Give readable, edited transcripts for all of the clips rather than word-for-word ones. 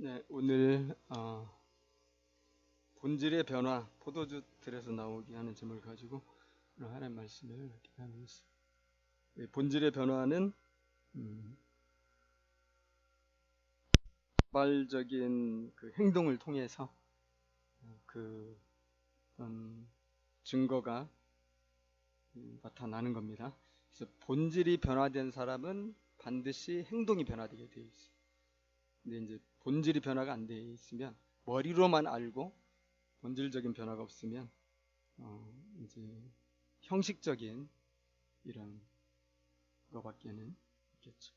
네, 오늘 본질의 변화, 포도주 틀에서 나오게 하는 제목을 가지고 오늘 하나님 말씀을 기도하면서 본질의 변화는 자발적인 그 행동을 통해서 그 증거가 나타나는 겁니다. 그래서 본질이 변화된 사람은 반드시 행동이 변화되게 되어 있어요. 근데 이제 본질이 변화가 안 되어 있으면 머리로만 알고 본질적인 변화가 없으면 이제 형식적인 이런 거밖에는 없겠죠.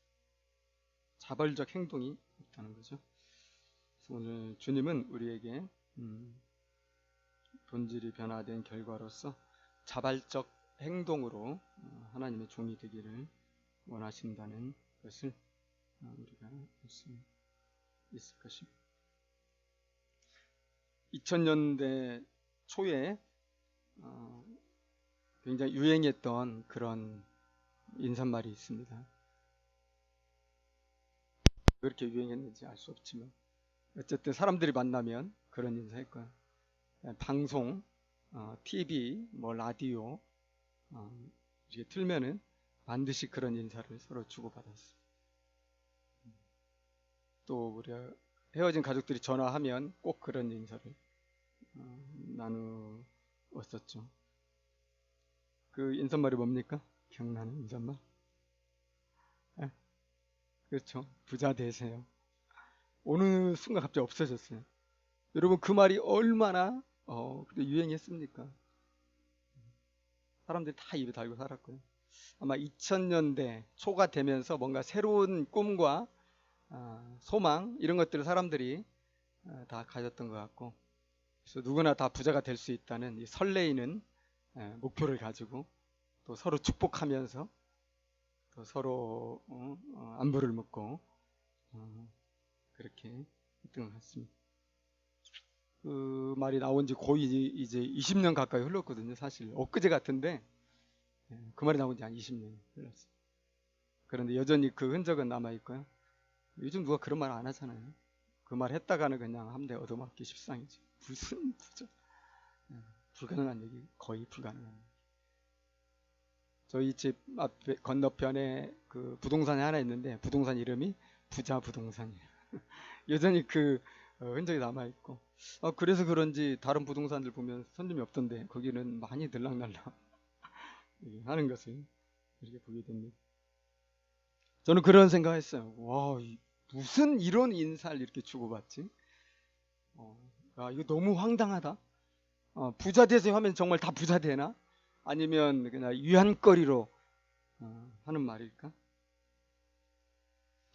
자발적 행동이 없다는 거죠. 그래서 오늘 주님은 우리에게 본질이 변화된 결과로서 자발적 행동으로 하나님의 종이 되기를 원하신다는 것을 우리가 알 수 있을 것입니다. 2000년대 초에 굉장히 유행했던 그런 인사말이 있습니다. 왜 그렇게 유행했는지 알 수 없지만 어쨌든 사람들이 만나면 그런 인사할 거야. 방송, TV, 뭐 라디오 이렇게 틀면은 반드시 그런 인사를 서로 주고받았어. 또 우리가 헤어진 가족들이 전화하면 꼭 그런 인사를 나누었었죠. 그 인사말이 뭡니까? 기억나는 인사말? 네? 그렇죠. 부자 되세요. 어느 순간 갑자기 없어졌어요. 여러분 그 말이 얼마나 그때 유행했습니까? 사람들이 다 입에 달고 살았고요. 아마 2000년대 초가 되면서 뭔가 새로운 꿈과 소망 이런 것들을 사람들이 다 가졌던 것 같고, 그래서 누구나 다 부자가 될 수 있다는 이 설레이는 목표를 가지고 또 서로 축복하면서 또 서로 안부를 묻고 그렇게 했던 것 같습니다. 그 말이 나온 지 거의 이제 20년 가까이 흘렀거든요. 사실 엊그제 같은데 그 말이 나온 지 한 20년이 흘렀어요. 그런데 여전히 그 흔적은 남아있고요. 요즘 누가 그런 말 안 하잖아요. 그 말 했다가는 그냥 한 대 얻어맞기 십상이지. 무슨 부자. 불가능한 얘기, 거의 불가능한 얘기. 저희 집 앞에 건너편에 그 부동산이 하나 있는데 부동산 이름이 부자 부동산이에요. 여전히 그 흔적이 남아있고, 그래서 그런지 다른 부동산들 보면 손님이 없던데 거기는 많이 들락날락 하는 것을 이렇게 보게 됩니다. 저는 그런 생각했어요. 와, 무슨 이런 인사를 이렇게 주고받지? 이거 너무 황당하다. 부자 되세요 하면 정말 다 부자 되나? 아니면 그냥 위안거리로 하는 말일까?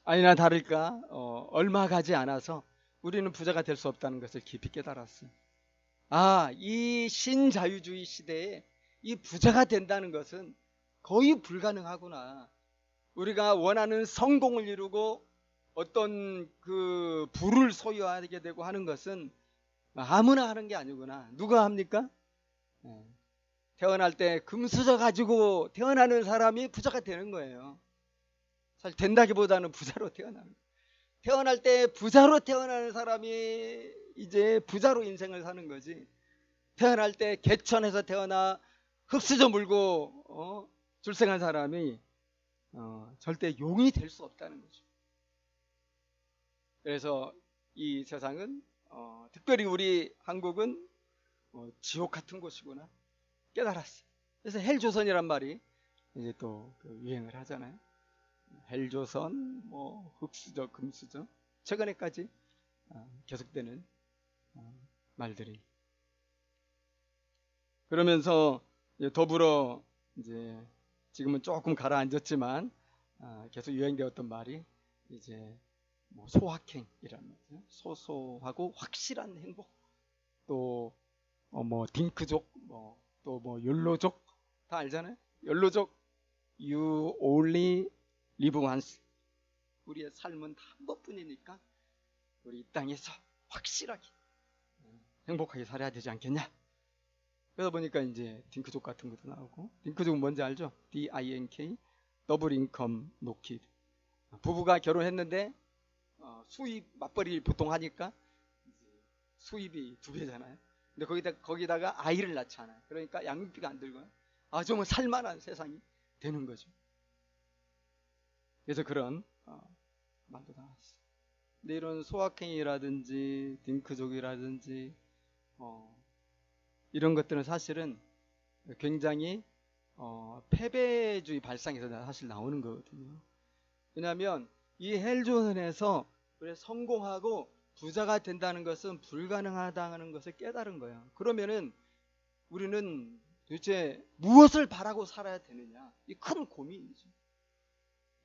아니나 다를까 얼마 가지 않아서 우리는 부자가 될 수 없다는 것을 깊이 깨달았어요. 이 신자유주의 시대에 이 부자가 된다는 것은 거의 불가능하구나. 우리가 원하는 성공을 이루고 어떤 그 부를 소유하게 되고 하는 것은 아무나 하는 게 아니구나. 누가 합니까? 태어날 때 금수저 가지고 태어나는 사람이 부자가 되는 거예요. 사실 된다기보다는 부자로 태어나는 거예요. 태어날 때 부자로 태어나는 사람이 이제 부자로 인생을 사는 거지. 태어날 때 개천에서 태어나 흙수저 물고 출생한 사람이 절대 용이 될 수 없다는 거죠. 그래서 이 세상은 특별히 우리 한국은 지옥 같은 곳이구나 깨달았어요. 그래서 헬조선이란 말이 이제 또 유행을 하잖아요. 헬조선, 뭐 흙수저, 금수저, 최근에까지 계속되는 말들이. 그러면서 더불어 이제 지금은 조금 가라앉았지만 계속 유행되었던 말이 이제 뭐 소확행이라는 말이죠. 소소하고 확실한 행복. 또 뭐 딩크족, 또 뭐 욜로족 다 알잖아요. 욜로족, you only live once. 우리의 삶은 한 번뿐이니까 우리 이 땅에서 확실하게 행복하게 살아야 되지 않겠냐. 그러다 보니까 이제 딩크족 같은 것도 나오고. 딩크족은 뭔지 알죠? DINK, 더블 인컴 노 키드. 부부가 결혼했는데 수입 맞벌이 보통 하니까 수입이 2배잖아요. 근데 거기다가 아이를 낳잖아요. 그러니까 양육비가 안 들고요. 정말 살만한 세상이 되는 거죠. 그래서 그런 말도 나왔어요. 근데 이런 소확행이라든지 딩크족이라든지 이런 것들은 사실은 굉장히 패배주의 발상에서 사실 나오는 거거든요. 왜냐하면 이 헬조선에서 성공하고 부자가 된다는 것은 불가능하다는 것을 깨달은 거예요. 그러면은 우리는 도대체 무엇을 바라고 살아야 되느냐? 이 큰 고민이죠.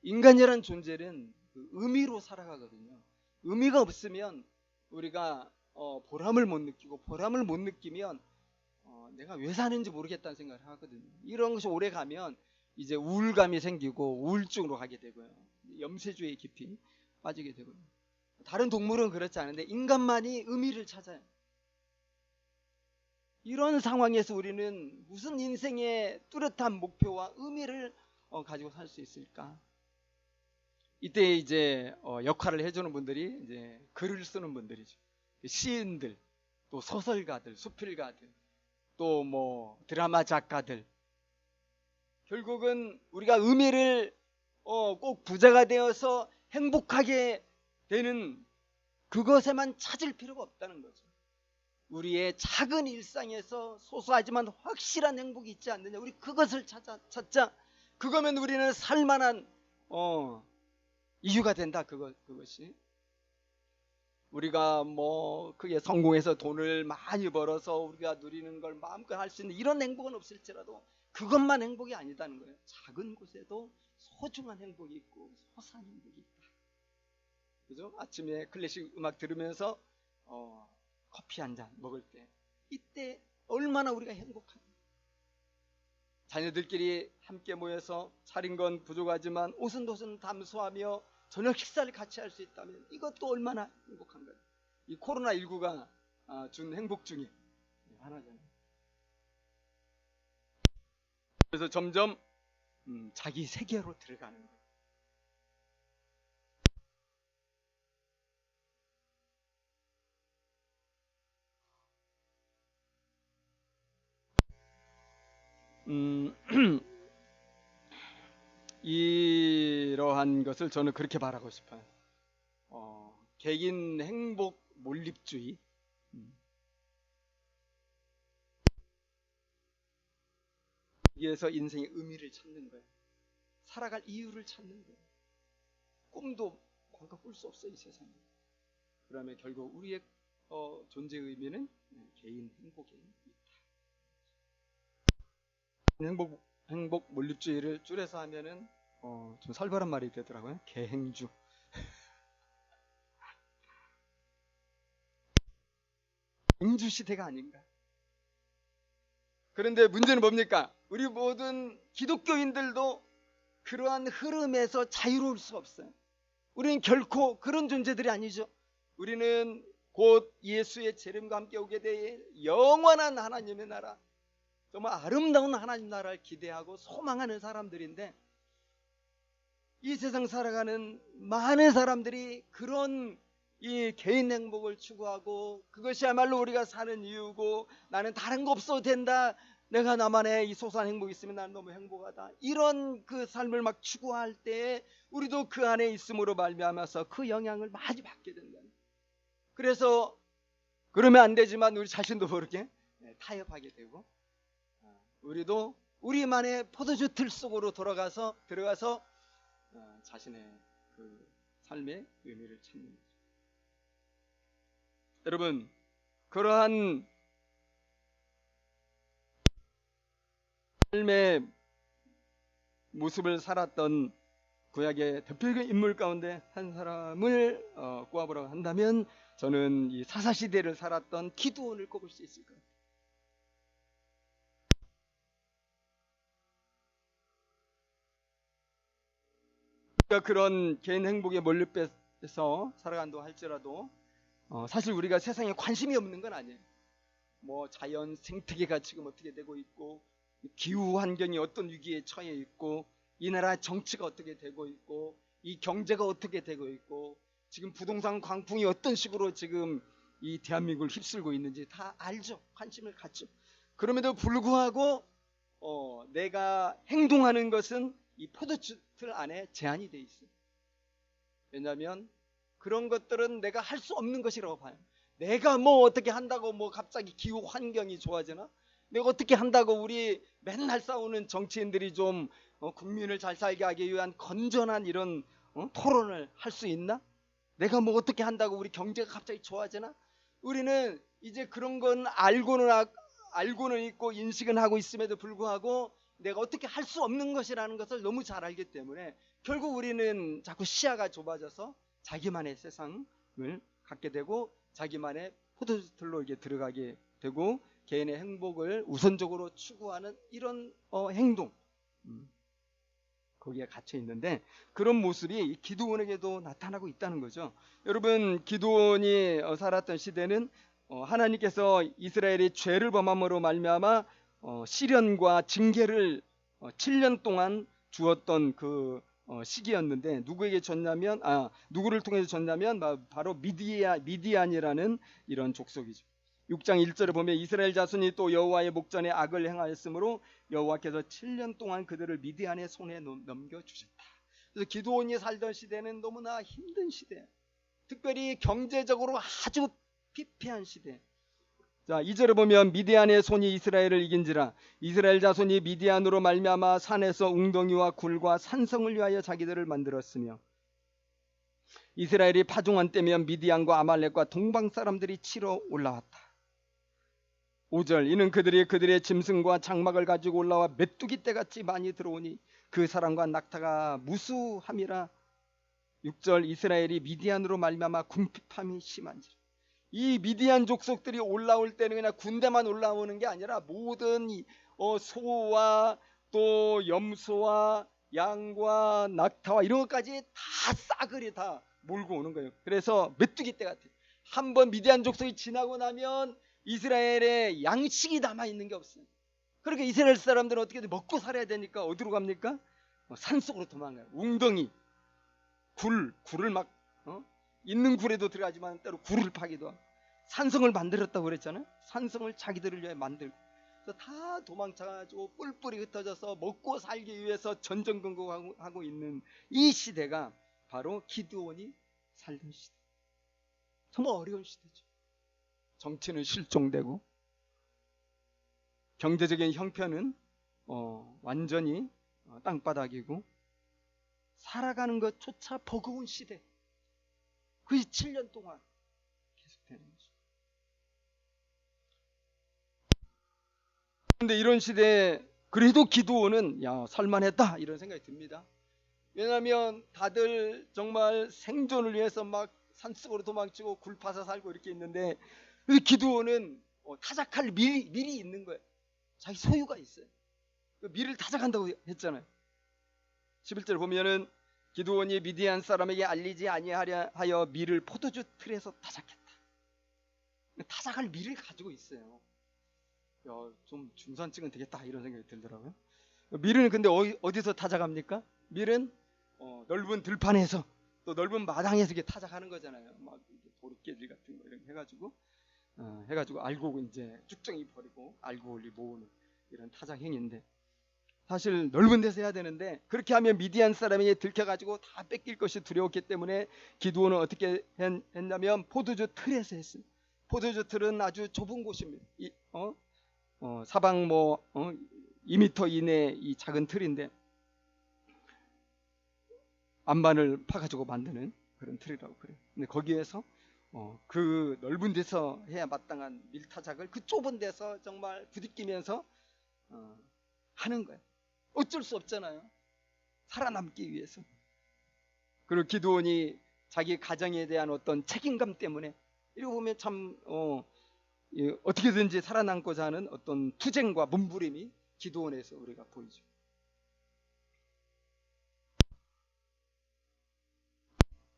인간이라는 존재는 그 의미로 살아가거든요. 의미가 없으면 우리가 보람을 못 느끼고, 보람을 못 느끼면 내가 왜 사는지 모르겠다는 생각을 하거든요. 이런 것이 오래 가면 이제 우울감이 생기고 우울증으로 가게 되고요. 염세주의에 깊이 빠지게 되고요. 다른 동물은 그렇지 않은데 인간만이 의미를 찾아요. 이런 상황에서 우리는 무슨 인생의 뚜렷한 목표와 의미를 가지고 살 수 있을까? 이때 이제 역할을 해주는 분들이 이제 글을 쓰는 분들이죠. 시인들, 또 소설가들, 수필가들, 또 뭐 드라마 작가들. 결국은 우리가 의미를 꼭 부자가 되어서 행복하게 되는 그것에만 찾을 필요가 없다는 거죠. 우리의 작은 일상에서 소소하지만 확실한 행복이 있지 않느냐. 우리 그것을 찾자. 그거면 우리는 살만한 이유가 된다. 그것이 우리가 뭐 그게 성공해서 돈을 많이 벌어서 우리가 누리는 걸 마음껏 할 수 있는 이런 행복은 없을지라도 그것만 행복이 아니다는 거예요. 작은 곳에도 소중한 행복이 있고 소소한 행복이 있다. 그죠? 아침에 클래식 음악 들으면서 커피 한 잔 먹을 때 이때 얼마나 우리가 행복한가. 자녀들끼리 함께 모여서 차린 건 부족하지만 오순도순 담소하며 저녁 식사를 같이 할 수 있다면 이것도 얼마나 행복한가요. 이 코로나19가 준 행복 중에 하나잖아요. 그래서 점점 자기 세계로 들어가는 거예요. 이러한 것을 저는 그렇게 말하고 싶어요. 개인 행복 몰입주의. 여기에서 인생의 의미를 찾는 거예요. 살아갈 이유를 찾는 거예요. 꿈도 과거 꿀 수 없어요, 이 세상에. 그러면 결국 우리의 존재의 의미는 개인 행복에 있다. 행복 몰입주의를 줄여서 하면은 좀 살벌한 말이 되더라고요. 개행주. 행주 시대가 아닌가. 그런데 문제는 뭡니까? 우리 모든 기독교인들도 그러한 흐름에서 자유로울 수 없어요. 우리는 결코 그런 존재들이 아니죠. 우리는 곧 예수의 재림과 함께 오게 될 영원한 하나님의 나라, 정말 아름다운 하나님 나라를 기대하고 소망하는 사람들인데, 이 세상 살아가는 많은 사람들이 그런 이 개인 행복을 추구하고 그것이야말로 우리가 사는 이유고, 나는 다른 거 없어도 된다, 내가 나만의 이 소소한 행복이 있으면 나는 너무 행복하다, 이런 그 삶을 막 추구할 때 우리도 그 안에 있음으로 말미암아서 그 영향을 많이 받게 된다. 그래서 그러면 안 되지만 우리 자신도 모르게 타협하게 되고, 우리도 우리만의 포도주 틀 속으로 들어가서 자신의 그 삶의 의미를 찾는 거죠. 여러분, 그러한 삶의 모습을 살았던 구약의 대표적인 인물 가운데 한 사람을 꼽아보라고 한다면 저는 이 사사시대를 살았던 기드온을 꼽을 수 있을 것 같아요. 그런 개인 행복에 몰입해서 살아간다고 할지라도 사실 우리가 세상에 관심이 없는 건 아니에요. 뭐 자연 생태계가 지금 어떻게 되고 있고, 기후 환경이 어떤 위기에 처해 있고, 이 나라 정치가 어떻게 되고 있고, 이 경제가 어떻게 되고 있고, 지금 부동산 광풍이 어떤 식으로 지금 이 대한민국을 휩쓸고 있는지 다 알죠. 관심을 갖죠. 그럼에도 불구하고 내가 행동하는 것은 이 포도주틀 안에 제한이 돼 있어요. 왜냐하면 그런 것들은 내가 할 수 없는 것이라고 봐요. 내가 뭐 어떻게 한다고 뭐 갑자기 기후 환경이 좋아지나? 내가 어떻게 한다고 우리 맨날 싸우는 정치인들이 좀 국민을 잘 살게 하기 위한 건전한 이런 토론을 할 수 있나? 내가 뭐 어떻게 한다고 우리 경제가 갑자기 좋아지나? 우리는 이제 그런 건 알고는 있고 인식은 하고 있음에도 불구하고 내가 어떻게 할 수 없는 것이라는 것을 너무 잘 알기 때문에 결국 우리는 자꾸 시야가 좁아져서 자기만의 세상을 갖게 되고 자기만의 포도주틀로 이게 들어가게 되고 개인의 행복을 우선적으로 추구하는 이런 행동 거기에 갇혀 있는데 그런 모습이 기드온에게도 나타나고 있다는 거죠. 여러분, 기드온이 살았던 시대는 하나님께서 이스라엘이 죄를 범함으로 말미암아 시련과 징계를 7년 동안 주었던 그 시기였는데 누구를 통해서 줬냐면 바로 미디안이라는 이런 족속이죠. 6장 1절에 보면 이스라엘 자손이 또 여호와의 목전에 악을 행하였으므로 여호와께서 7년 동안 그들을 미디안의 손에 넘겨주셨다. 그래서 기드온이 살던 시대는 너무나 힘든 시대, 특별히 경제적으로 아주 피폐한 시대. 자, 2절에 보면 미디안의 손이 이스라엘을 이긴지라 이스라엘 자손이 미디안으로 말미암아 산에서 웅덩이와 굴과 산성을 위하여 자기들을 만들었으며 이스라엘이 파종한 때면 미디안과 아말렉과 동방 사람들이 치러 올라왔다. 5절 이는 그들의 짐승과 장막을 가지고 올라와 메뚜기 떼같이 많이 들어오니 그 사람과 낙타가 무수함이라. 6절 이스라엘이 미디안으로 말미암아 궁핍함이 심한지라. 이 미디안 족속들이 올라올 때는 그냥 군대만 올라오는 게 아니라 모든 소와 또 염소와 양과 낙타와 이런 것까지 다 싸그리 다 몰고 오는 거예요. 그래서 메뚜기 떼 같아. 한번 미디안 족속이 지나고 나면 이스라엘에 양식이 남아있는 게 없어요. 그러니까 이스라엘 사람들은 어떻게든 먹고 살아야 되니까 어디로 갑니까? 산속으로 도망가요. 웅덩이, 굴을 막 있는 굴에도 들어가지만 때로 굴을 파기도 하고 산성을 만들었다고 그랬잖아요. 산성을 자기들을 위해 만들고 다 도망쳐가지고 뿔뿔이 흩어져서 먹고 살기 위해서 전전긍긍하고 있는 이 시대가 바로 기드온이 살던 시대. 정말 어려운 시대죠. 정치는 실종되고 경제적인 형편은 완전히 땅바닥이고 살아가는 것조차 버거운 시대. 그게 7년 동안 계속되는 거죠. 그런데 이런 시대에 그래도 기드온은 살만했다 이런 생각이 듭니다. 왜냐하면 다들 정말 생존을 위해서 막 산속으로 도망치고 굴 파서 살고 이렇게 있는데 기드온은 타작할 밀이 있는 거예요. 자기 소유가 있어요. 밀을 타작한다고 했잖아요. 11절 보면은 기드온이 미디안 사람에게 알리지 아니하려 하여 밀을 포도주 틀에서 타작했다. 타작할 밀을 가지고 있어요. 좀 중산층은 되겠다 이런 생각이 들더라고요. 밀은 근데 어디서 타작합니까? 밀은 넓은 들판에서 또 넓은 마당에서 이렇게 타작하는 거잖아요. 막 도르깨질 같은 거 이런 해가지고 알고 이제 쭉정이 버리고 알코올이 모으는 이런 타작 행위인데 사실 넓은 데서 해야 되는데 그렇게 하면 미디안 사람에게 들켜가지고 다 뺏길 것이 두려웠기 때문에 기드온은 어떻게 했냐면 포도주 틀에서 했어요. 포도주 틀은 아주 좁은 곳입니다. 사방 2m 이내 이 작은 틀인데 안반을 파가지고 만드는 그런 틀이라고 그래요. 근데 거기에서 그 넓은 데서 해야 마땅한 밀타작을 그 좁은 데서 정말 부딪히면서 하는 거예요. 어쩔 수 없잖아요. 살아남기 위해서. 그리고 기드온이 자기 가정에 대한 어떤 책임감 때문에 이러고 보면 참 어떻게든지 살아남고자 하는 어떤 투쟁과 몸부림이 기드온에서 우리가 보이죠.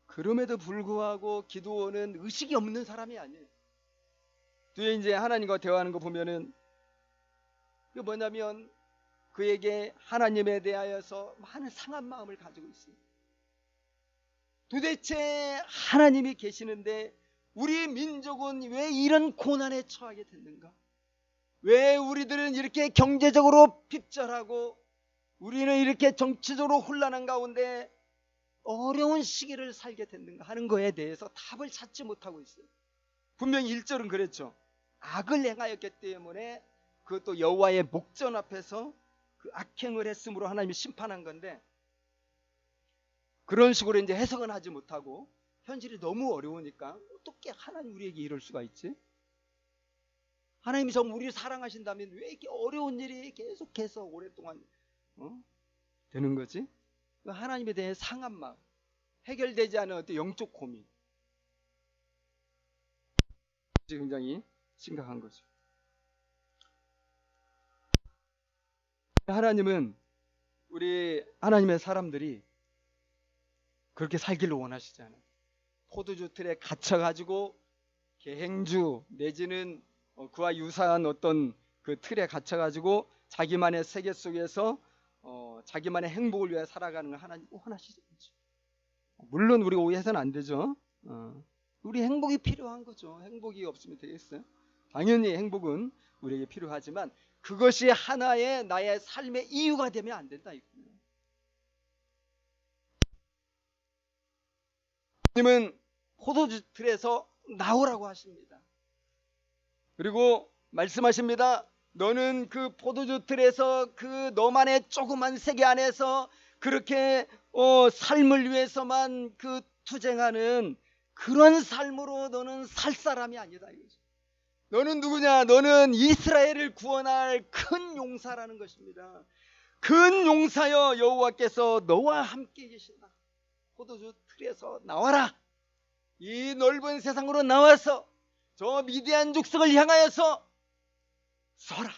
그럼에도 불구하고 기드온은 의식이 없는 사람이 아니에요. 뒤에 이제 하나님과 대화하는 거 보면은 그 뭐냐면 그에게 하나님에 대하여서 많은 상한 마음을 가지고 있어요. 도대체 하나님이 계시는데 우리 민족은 왜 이런 고난에 처하게 됐는가? 왜 우리들은 이렇게 경제적으로 핍절하고 우리는 이렇게 정치적으로 혼란한 가운데 어려운 시기를 살게 됐는가 하는 거에 대해서 답을 찾지 못하고 있어요. 분명히 1절은 그랬죠. 악을 행하였기 때문에 그것도 여호와의 목전 앞에서 그 악행을 했으므로 하나님이 심판한 건데, 그런 식으로 이제 해석은 하지 못하고 현실이 너무 어려우니까 어떻게 하나님 우리에게 이럴 수가 있지? 하나님이 정말 우리를 사랑하신다면 왜 이렇게 어려운 일이 계속해서 오랫동안 되는 거지? 하나님에 대해 상한 마음, 해결되지 않은 어떤 영적 고민, 굉장히 심각한 거죠. 하나님은 우리 하나님의 사람들이 그렇게 살기를 원하시지 않아요. 포도주 틀에 갇혀가지고 계행주 내지는 그와 유사한 어떤 그 틀에 갇혀가지고 자기만의 세계 속에서 자기만의 행복을 위해 살아가는 걸 하나님 원하시지 않죠. 물론 우리가 오해해서는 안 되죠. 우리 행복이 필요한 거죠. 행복이 없으면 되겠어요? 당연히 행복은 우리에게 필요하지만 그것이 하나의 나의 삶의 이유가 되면 안 된다 이거예요. 하나님은 포도주 틀에서 나오라고 하십니다. 그리고 말씀하십니다. 너는 그 포도주 틀에서 그 너만의 조그만 세계 안에서 그렇게 삶을 위해서만 그 투쟁하는 그런 삶으로 너는 살 사람이 아니다 이거죠. 너는 누구냐? 너는 이스라엘을 구원할 큰 용사라는 것입니다. 큰 용사여 여호와께서 너와 함께 계신다. 포도주 틀에서 나와라. 이 넓은 세상으로 나와서 저 미디안 족속을 향하여서 서라,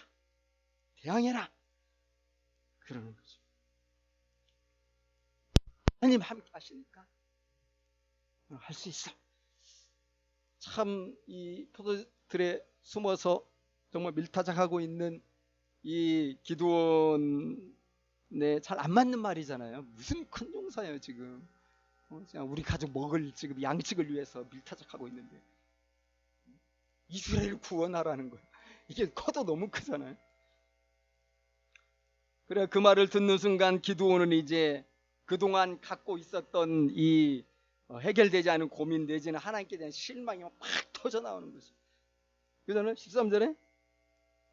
대항해라, 그러는 거죠. 하나님 함께 하시니까 할 수 있어. 참 이 포도틀에 숨어서 정말 밀타작하고 있는 이 기드온에 잘 안 맞는 말이잖아요. 무슨 큰 용사예요 지금. 우리 가족 먹을 지금 양식을 위해서 밀타작하고 있는데 이스라엘 구원하라는 거예요. 이게 커도 너무 크잖아요. 그래 그 말을 듣는 순간 기드온은 이제 그동안 갖고 있었던 이 해결되지 않은 고민 내지는 하나님께 대한 실망이 막 터져 나오는 거죠. 그래서 13절에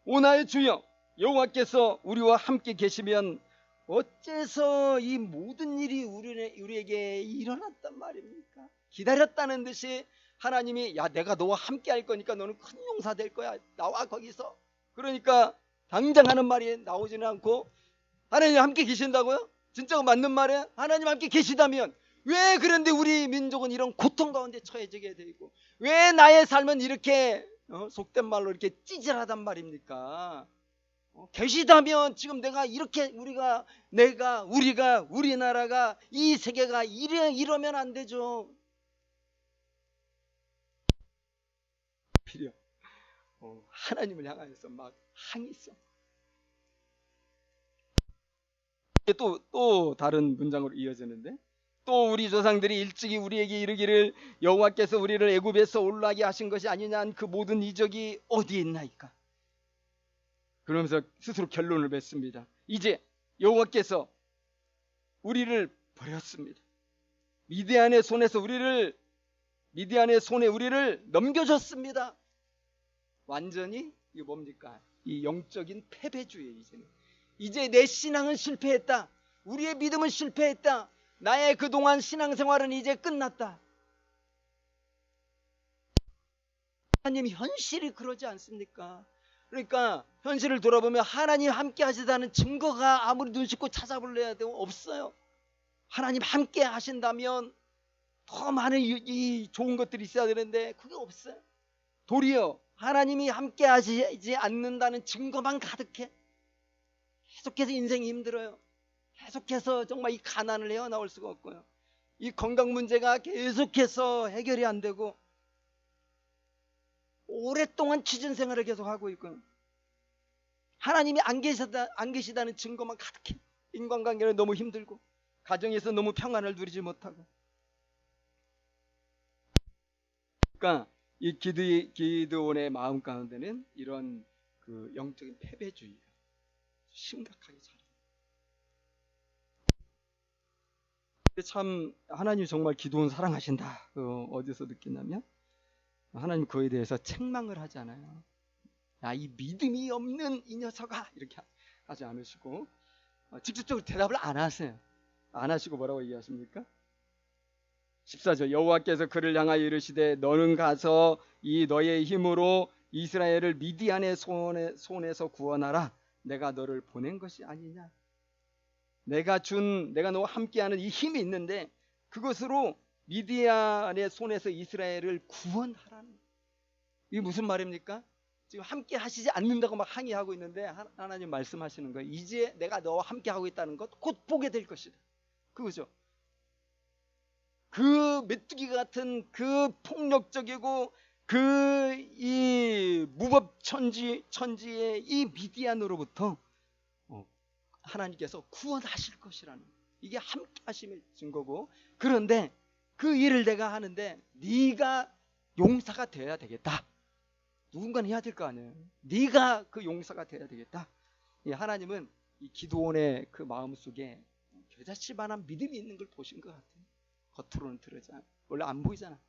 오 나의 주여 여호와께서 우리와 함께 계시면 어째서 이 모든 일이 우리에게 일어났단 말입니까? 기다렸다는 듯이 하나님이 야 내가 너와 함께 할 거니까 너는 큰 용사 될 거야. 나와 거기서. 그러니까 당장 하는 말이 나오지는 않고 하나님 함께 계신다고요? 진짜 맞는 말이에요? 하나님 함께 계시다면 왜 그런데 우리 민족은 이런 고통 가운데 처해지게 되고 왜 나의 삶은 이렇게 속된 말로 이렇게 찌질하단 말입니까? 계시다면 지금 내가 이렇게 우리가 우리나라가 이 세계가 이러면 안 되죠. 필요 하나님을 향하여서 막 항의했어. 또 다른 문장으로 이어지는데 또 우리 조상들이 일찍이 우리에게 이르기를 여호와께서 우리를 애굽에서 올라가게 하신 것이 아니냐 그 모든 이적이 어디에 있나이까. 그러면서 스스로 결론을 맺습니다. 이제 여호와께서 우리를 버렸습니다. 미디안의 손에 우리를 넘겨줬습니다. 완전히 이게 뭡니까? 이 영적인 패배주의예요. 이제 내 신앙은 실패했다. 우리의 믿음은 실패했다. 나의 그동안 신앙생활은 이제 끝났다. 하나님 현실이 그러지 않습니까? 그러니까 현실을 돌아보면 하나님 함께 하시다는 증거가 아무리 눈 씻고 찾아볼래야 해도 없어요. 하나님 함께 하신다면 더 많은 이 좋은 것들이 있어야 되는데 그게 없어요. 도리어 하나님이 함께 하시지 않는다는 증거만 가득해. 계속해서 인생이 힘들어요. 계속해서 정말 이 가난을 헤어나올 수가 없고요. 이 건강 문제가 계속해서 해결이 안 되고 오랫동안 취준 생활을 계속하고 있고 하나님이 안 계시다는 증거만 가득해. 인간관계는 너무 힘들고 가정에서 너무 평안을 누리지 못하고 그러니까 이 기드온의 마음 가운데는 이런 그 영적인 패배주의가 심각하게 자라. 참 하나님 정말 기드온 사랑하신다. 어디서 느끼냐면 하나님 그에 대해서 책망을 하지 않아요. 야, 이 믿음이 없는 이 녀석아, 이렇게 하지 않으시고 직접적으로 대답을 안 하세요. 안 하시고 뭐라고 얘기하십니까? 14절 여호와께서 그를 향하여 이르시되 너는 가서 이 너의 힘으로 이스라엘을 미디안의 손에서 구원하라. 내가 너를 보낸 것이 아니냐. 내가 너와 함께하는 이 힘이 있는데 그것으로 미디안의 손에서 이스라엘을 구원하라는. 이게 무슨 말입니까? 지금 함께 하시지 않는다고 막 항의하고 있는데 하나님 말씀하시는 거예요. 이제 내가 너와 함께 하고 있다는 것 곧 보게 될 것이다. 그거죠. 그 메뚜기 같은 그 폭력적이고 그 이 무법천지의 이 미디안으로부터 하나님께서 구원하실 것이라는, 이게 함께 하심의 증거고, 그런데 그 일을 내가 하는데 네가 용사가 되어야 되겠다. 누군가는 해야 될 거 아니에요. 네가 그 용사가 되어야 되겠다. 하나님은 이 기드온의 그 마음속에 겨자씨만한 믿음이 있는 걸 보신 것 같아요. 겉으로는 들으지 않아. 원래 안 보이잖아.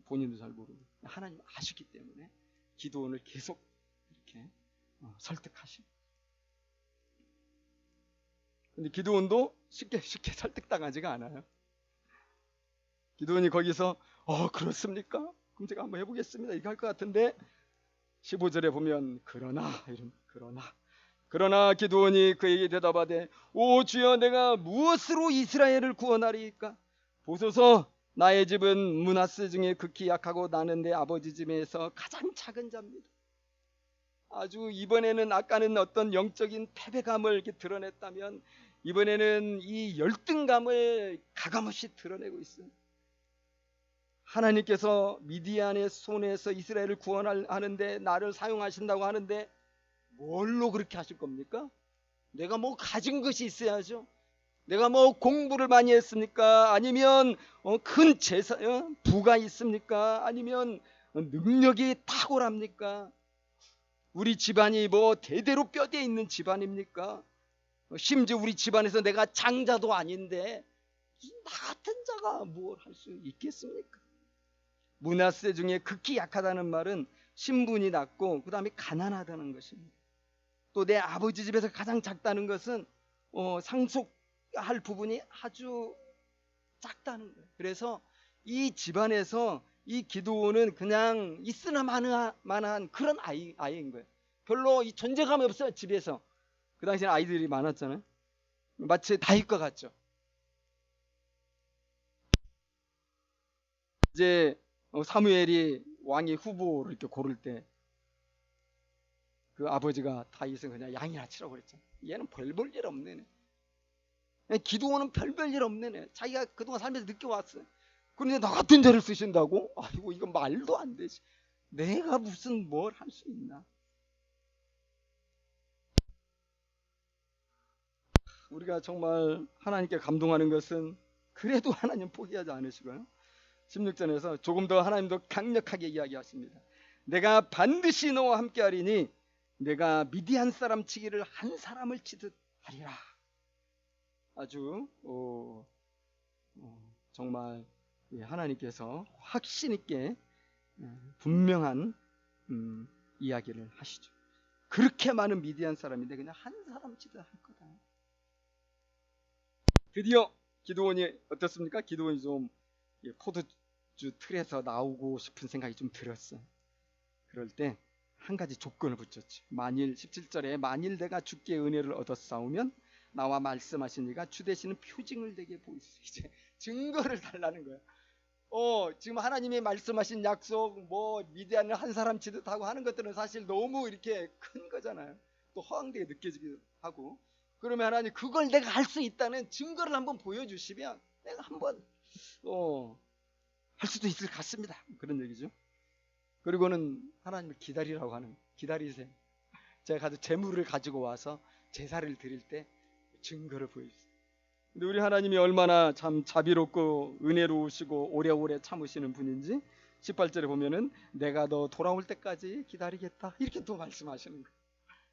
본인도 잘 모르고. 하나님 아시기 때문에 기드온을 계속 이렇게 설득하시고. 근데 기드온도 쉽게 설득당하지가 않아요. 기드온이 거기서 그렇습니까? 그럼 제가 한번 해보겠습니다. 이렇게 할 것 같은데 15절에 보면 그러나 기드온이 그에게 대답하되 오 주여 내가 무엇으로 이스라엘을 구원하리이까? 보소서 나의 집은 므낫세 중에 극히 약하고 나는 내 아버지 집에서 가장 작은 자입니다. 아주 이번에는 아까는 어떤 영적인 패배감을 이렇게 드러냈다면 이번에는 이 열등감을 가감없이 드러내고 있어요. 하나님께서 미디안의 손에서 이스라엘을 구원하는데 나를 사용하신다고 하는데 뭘로 그렇게 하실 겁니까? 내가 뭐 가진 것이 있어야죠. 내가 뭐 공부를 많이 했습니까? 아니면 큰 부가 있습니까? 아니면 능력이 탁월합니까? 우리 집안이 뭐 대대로 뼈대 있는 집안입니까? 심지어 우리 집안에서 내가 장자도 아닌데 나 같은 자가 뭘 할 수 있겠습니까? 므낫세 중에 극히 약하다는 말은 신분이 낮고 그 다음에 가난하다는 것입니다. 또 내 아버지 집에서 가장 작다는 것은 상속할 부분이 아주 작다는 거예요. 그래서 이 집안에서 이 기드온은 그냥 있으나 마나한 그런 아이인 거예요. 별로 이 존재감이 없어요. 집에서 그 당시에는 아이들이 많았잖아요. 마치 다윗과 같죠. 이제 사무엘이 왕의 후보를 이렇게 고를 때 그 아버지가 다윗은 그냥 양이나 치라고 그랬잖아요. 얘는 별 볼 일 없네. 기드온은 별 일 없네. 자기가 그동안 살면서 느껴왔어요. 그런데 나 같은 자를 쓰신다고? 아이고 이거 말도 안 되지. 내가 무슨 뭘 할 수 있나? 우리가 정말 하나님께 감동하는 것은 그래도 하나님 포기하지 않으시고요. 16절에서 조금 더 하나님도 강력하게 이야기하십니다. 내가 반드시 너와 함께하리니 내가 미디안 사람 치기를 한 사람을 치듯 하리라. 아주 정말 하나님께서 확신 있게 분명한 이야기를 하시죠. 그렇게 많은 미디안 사람인데 그냥 한 사람 치듯 할 거다. 드디어 기드온이 어떻습니까? 기드온이 좀 포도주 틀에서 나오고 싶은 생각이 좀 들었어. 그럴 때 한 가지 조건을 붙였지. 만일 17절에 만일 내가 주께 은혜를 얻었사오면 나와 말씀하신 이가 주 되시는 표징을 내게 보이소. 이제 증거를 달라는 거야. 지금 하나님이 말씀하신 약속, 뭐 미디안을 한 사람 치듯 하고 하는 것들은 사실 너무 이렇게 큰 거잖아요. 또 허황되게 느껴지기도 하고. 그러면 하나님 그걸 내가 할 수 있다는 증거를 한번 보여주시면 내가 한번 할 수도 있을 것 같습니다. 그런 얘기죠. 그리고는 하나님을 기다리라고 하는, 기다리세요. 제가 가서 재물을 가지고 와서 제사를 드릴 때 증거를 보여주세요. 근데 우리 하나님이 얼마나 참 자비롭고 은혜로우시고 오래오래 참으시는 분인지 18절에 보면은 내가 너 돌아올 때까지 기다리겠다 이렇게 또 말씀하시는 거예요.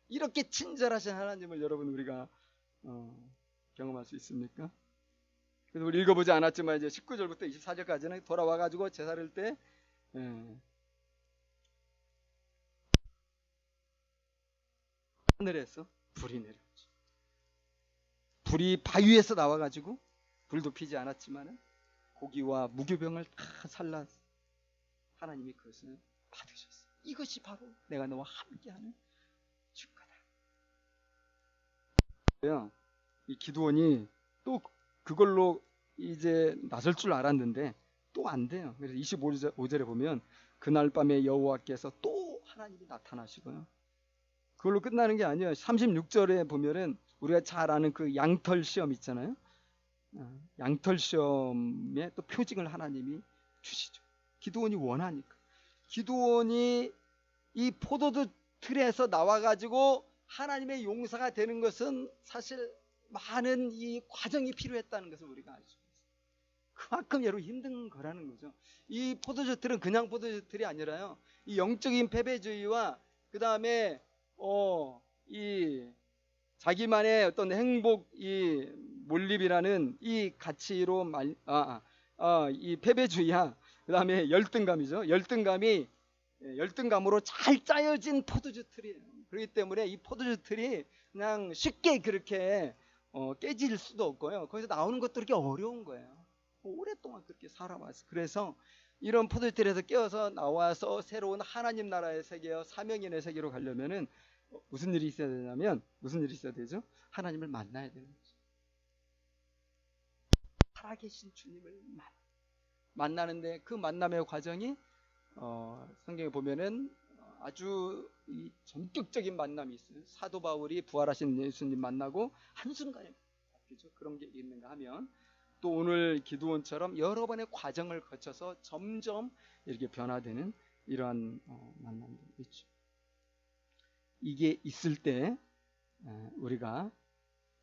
이렇게 친절하신 하나님을 여러분 우리가 경험할 수 있습니까? 그래서 우리 읽어보지 않았지만 이제 19절부터 24절까지는 돌아와가지고 제사를 때 하늘에서 불이 내려오죠. 불이 바위에서 나와가지고 불도 피지 않았지만은 고기와 무교병을 다 살라 하나님이 그것을 받으셨어요. 이것이 바로 내가 너와 함께하는 축가다. 이 기드온이 또 그걸로 이제 나설 줄 알았는데 또 안 돼요. 그래서 25절에 보면 그날 밤에 여호와께서 또 하나님이 나타나시고요. 그걸로 끝나는 게 아니에요. 36절에 보면은 우리가 잘 아는 그 양털 시험 있잖아요. 양털 시험에 또 표징을 하나님이 주시죠. 기드온이 원하니까. 기드온이 이 포도주 틀에서 나와가지고 하나님의 용사가 되는 것은 사실 많은 이 과정이 필요했다는 것을 우리가 알 수 있어요. 그만큼 여러분 힘든 거라는 거죠. 이 포도주 틀은 그냥 포도주 틀이 아니라요. 이 영적인 패배주의와 그 다음에 이 자기만의 어떤 행복 이 몰입이라는 이 가치로 이 패배주의야. 그 다음에 열등감이죠. 열등감으로 잘 짜여진 포도주 틀이에요. 그렇기 때문에 이 포도주 틀이 그냥 쉽게 그렇게 깨질 수도 없고요. 거기서 나오는 것도 그렇게 어려운 거예요. 오랫동안 그렇게 살아왔어요. 그래서 이런 포도주 틀에서 깨어서 나와서 새로운 하나님 나라의 세계와 사명인의 세계로 가려면은 무슨 일이 있어야 되냐면 무슨 일이 있어야 되죠? 하나님을 만나야 되는 거죠. 살아계신 주님을 만나는데 그 만남의 과정이 성경에 보면은 아주 이 전격적인 만남이 있어요. 사도 바울이 부활하신 예수님 만나고 한순간에 바뀌죠. 그런 게 있는가 하면 또 오늘 기드온처럼 여러 번의 과정을 거쳐서 점점 이렇게 변화되는 이러한 만남들이 있죠. 이게 있을 때 우리가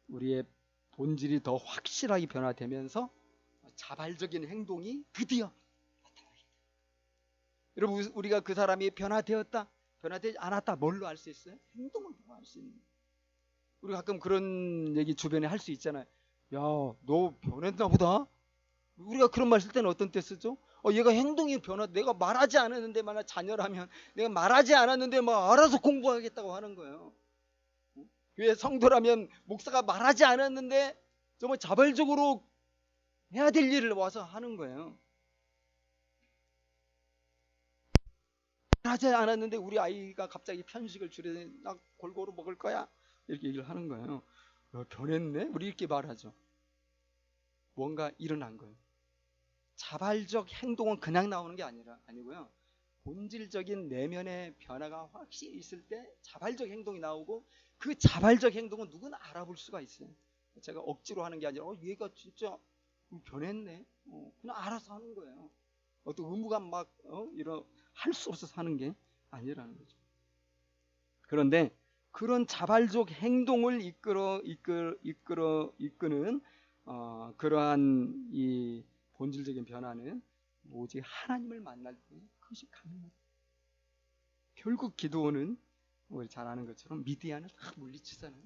우리의 본질이 더 확실하게 변화되면서 자발적인 행동이 드디어 나타나게 돼요. 여러분 우리가 그 사람이 변화되었다 변화되지 않았다 뭘로 알 수 있어요? 행동을 보고 알 수 있는 거예요. 우리 가끔 그런 얘기 주변에 할 수 있잖아요. 야, 너 변했나 보다. 우리가 그런 말 쓸 때는 어떤 때 쓰죠? 얘가 행동이 내가 말하지 않았는데 만약 자녀라면 내가 말하지 않았는데 막 알아서 공부하겠다고 하는 거예요. 교회 성도라면 목사가 말하지 않았는데 정말 자발적으로 해야 될 일을 와서 하는 거예요. 말하지 않았는데 우리 아이가 갑자기 편식을 줄이더니 나 골고루 먹을 거야 이렇게 얘기를 하는 거예요. 변했네? 우리 이렇게 말하죠. 뭔가 일어난 거예요. 자발적 행동은 그냥 나오는 게 아니고요. 본질적인 내면의 변화가 확실히 있을 때 자발적 행동이 나오고 그 자발적 행동은 누구나 알아볼 수가 있어요. 제가 억지로 하는 게 아니라 얘가 진짜 변했네. 그냥 알아서 하는 거예요. 어떤 의무가 막 할 수 없어서 하는 게 아니라는 거죠. 그런데 그런 자발적 행동을 이끄는 그러한 이 본질적인 변화는 오직 하나님을 만날 때 그것이 가능합니다. 결국 기드온은 우리 잘 아는 것처럼 미디안을 다 물리치잖아요.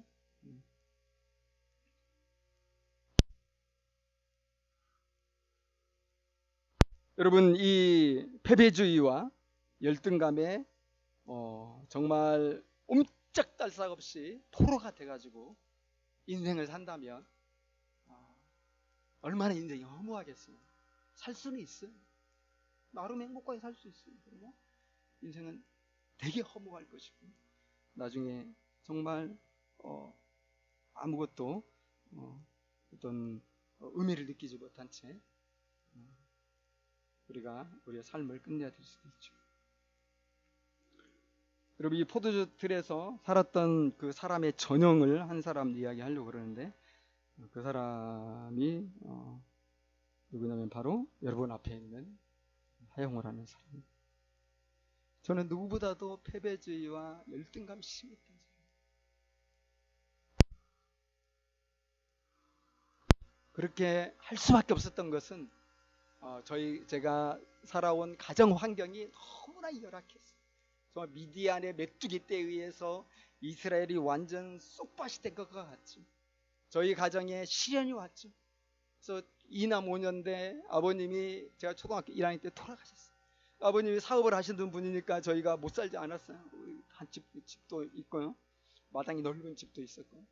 여러분 이 패배주의와 열등감에 정말 옴짝달싹 없이 포로가 돼가지고 인생을 산다면 얼마나 인생이 허무하겠어요. 살 수는 있어요. 나름 행복하게 살 수 있어요. 그러나 인생은 되게 허무할 것이고 나중에 정말 아무것도 어떤 의미를 느끼지 못한 채 우리가 우리의 삶을 끝내야 될 수도 있죠. 여러분 이 포도주 틀에서 살았던 그 사람의 전형을 한 사람 이야기하려고 그러는데 그 사람이 누구냐면 바로 여러분 앞에 있는 하영호라는 사람입니다. 저는 누구보다도 패배주의와 열등감 심했던 사람. 그렇게 할 수밖에 없었던 것은 제가 살아온 가정 환경이 너무나 열악했어요. 정말 미디안의 메뚜기 떼에 의해서 이스라엘이 완전 쏙밭이 된 것과 같죠. 저희 가정에 시련이 왔죠. 그래서 이남 5년대 아버님이 제가 초등학교 1학년 때 돌아가셨어요. 아버님이 사업을 하시는 분이니까 저희가 못 살지 않았어요. 한 집도 있고요. 마당이 넓은 집도 있었고요.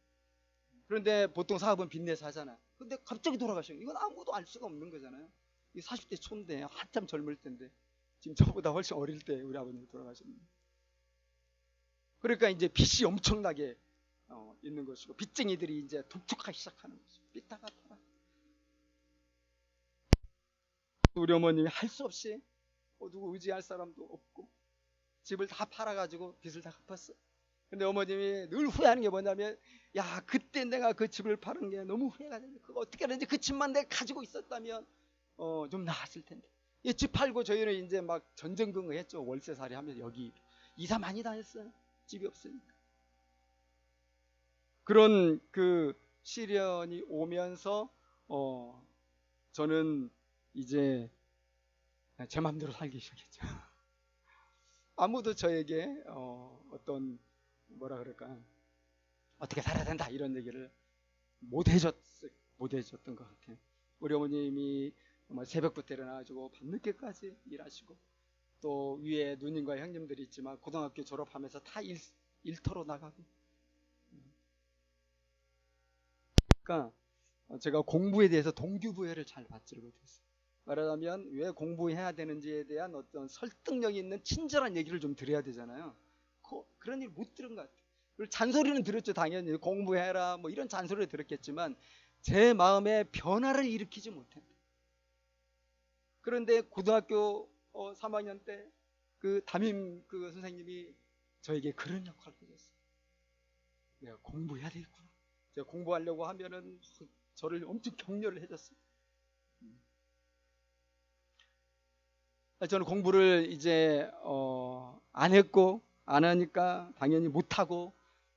그런데 보통 사업은 빚내서 하잖아요. 근데 갑자기 돌아가시는 이건 아무도 알 수가 없는 거잖아요. 40대 초인데 한참 젊을 때인데 지금 저보다 훨씬 어릴 때 우리 아버님이 돌아가셨는데, 그러니까 이제 빚이 엄청나게 있는 것이고 빚쟁이들이 이제 독촉하기 시작하는 거죠. 빚다가 팔아. 우리 어머님이 할 수 없이 누구 의지할 사람도 없고 집을 다 팔아가지고 빚을 다 갚았어요. 근데 어머님이 늘 후회하는 게 뭐냐면, 야, 그때 내가 그 집을 파는 게 너무 후회가 되네. 그거 어떻게 하는지 그 집만 내가 가지고 있었다면 좀 나았을 텐데. 이 집 팔고 저희는 이제 막 전전긍긍했죠. 월세살이 하면 여기 이사 많이 다녔어요. 집이 없으니까. 그런 그 시련이 오면서 저는 이제 제 마음대로 살기 시작했죠. 아무도 저에게 어떤 뭐라 그럴까, 어떻게 살아야 된다 이런 얘기를 못 해줬던 것 같아요. 우리 어머님이 정말 새벽부터 일어나가지고 밤늦게까지 일하시고, 또 위에 누님과 형님들이 있지만 고등학교 졸업하면서 다 일터로 나가고. 그러니까 제가 공부에 대해서 동기부여를 잘 받지 못했어요. 말하자면 왜 공부해야 되는지에 대한 어떤 설득력 있는 친절한 얘기를 좀 드려야 되잖아요. 그런 일 못 들은 것 같아요. 그리고 잔소리는 들었죠. 당연히 공부해라 뭐 이런 잔소리를 들었겠지만 제 마음에 변화를 일으키지 못했다. 그런데 고등학교 3학년 때 그 담임 그 선생님이 저에게 그런 역할을 해줬어요. 내가 공부해야 되겠구나. 제가 공부하려고 하면은 저를 엄청 격려를 해줬어요. 저는 공부를 이제 안 했고 안 하니까 당연히 못하고,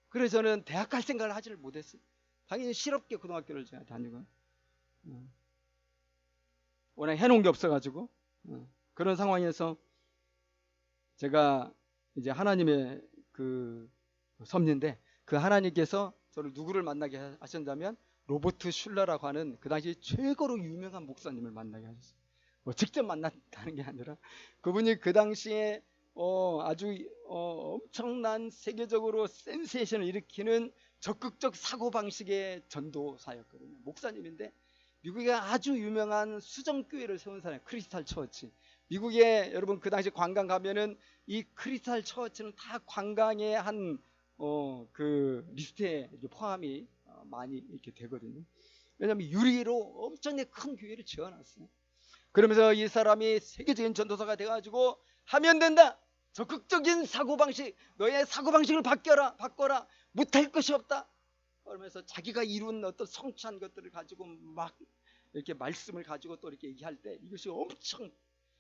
그래서 저는 대학 갈 생각을 하지를 못했어요. 당연히 실업계 고등학교를 제가 다니고 워낙 해놓은 게 없어가지고 그런 상황에서 제가 이제 하나님의 그 섭리인데, 그 하나님께서 저를 누구를 만나게 하신다면 로버트 슐러라고 하는 그 당시 최고로 유명한 목사님을 만나게 하셨어요. 뭐 직접 만났다는 게 아니라 그분이 그 당시에 아주 엄청난 세계적으로 센세이션을 일으키는 적극적 사고방식의 전도사였거든요. 목사님인데 미국에 아주 유명한 수정교회를 세운 사람이에요. 크리스탈 처치. 미국에 여러분 그 당시 관광 가면은 이 크리스탈 처치는 다 관광의 한 그 리스트에 포함이 많이 이렇게 되거든요. 왜냐하면 유리로 엄청나게 큰 교회를 지어놨어요. 그러면서 이 사람이 세계적인 전도사가 돼가지고 하면 된다. 적극적인 사고방식, 너의 사고방식을 바꿔라. 못할 것이 없다. 그러면서 자기가 이룬 어떤 성취한 것들을 가지고 막 이렇게 말씀을 가지고 또 이렇게 얘기할 때 이것이 엄청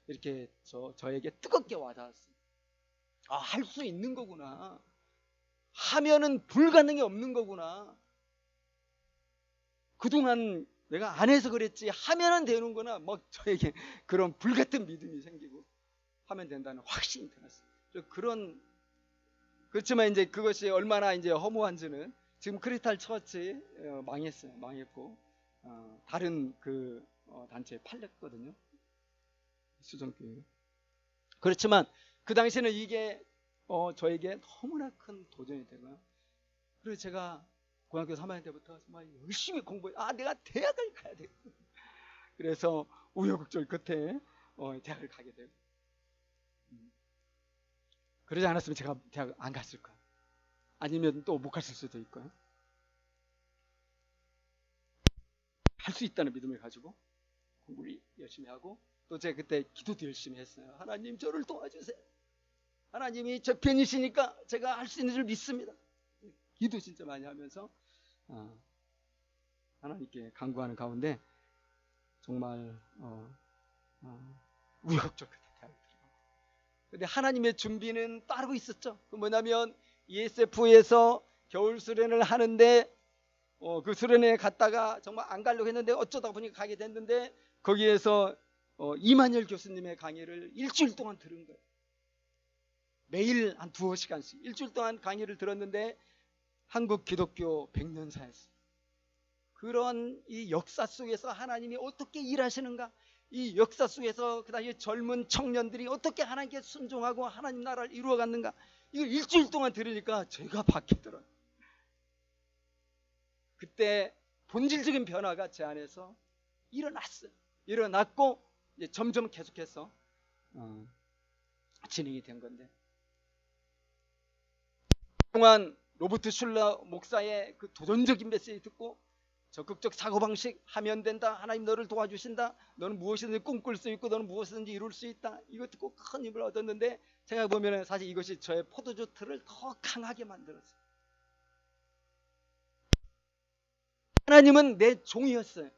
이렇게 저에게 뜨겁게 와닿았어요. 아, 할 수 있는 거구나. 하면은 불가능이 없는 거구나. 그동안 내가 안 해서 그랬지 하면은 되는구나. 막 저에게 그런 불같은 믿음이 생기고 하면 된다는 확신이 들었어요. 그렇지만 이제 그것이 얼마나 이제 허무한지는 지금 크리스탈 처치 망했어요. 망했고 다른 그 단체에 팔렸거든요. 수정교회. 그렇지만 그 당시에는 이게 저에게 너무나 큰 도전이 되고요. 그래서 제가 고등학교 3학년 때부터 정말 열심히 내가 대학을 가야 돼. 그래서 우여곡절 끝에 대학을 가게 되고, 그러지 않았으면 제가 대학 안 갔을 거예요. 아니면 또 못 갔을 수도 있고요. 할 수 있다는 믿음을 가지고 공부를 열심히 하고, 또 제가 그때 기도도 열심히 했어요. 하나님 저를 도와주세요. 하나님이 저 편이시니까 제가 할 수 있는 줄 믿습니다. 기도 진짜 많이 하면서 하나님께 간구하는 가운데 정말 우여곡절 끝에 대학을 들어가고, 근데 하나님의 준비는 따르고 있었죠. 그 뭐냐면 ESF에서 겨울 수련을 하는데 그 수련회에 갔다가 정말 안 가려고 했는데 어쩌다 보니까 가게 됐는데, 거기에서 이만열 교수님의 강의를 일주일 동안 들은 거예요. 매일 한 2시간씩 일주일 동안 강의를 들었는데 한국 기독교 100년사였어요. 그런 이 역사 속에서 하나님이 어떻게 일하시는가, 이 역사 속에서 그 당시 젊은 청년들이 어떻게 하나님께 순종하고 하나님 나라를 이루어갔는가, 이걸 일주일 동안 들으니까 제가 바뀌더라고요. 그때 본질적인 변화가 제 안에서 일어났어요. 일어났고 이제 점점 계속해서 진행이 된 건데, 그동안 로버트 슐러 목사의 그 도전적인 메시지 듣고 적극적 사고방식 하면 된다, 하나님 너를 도와주신다, 너는 무엇이든지 꿈꿀 수 있고 너는 무엇이든지 이룰 수 있다, 이거 듣고 큰 힘을 얻었는데, 생각해보면 사실 이것이 저의 포도주 틀을 더 강하게 만들었어요. 하나님은 내 종이었어요.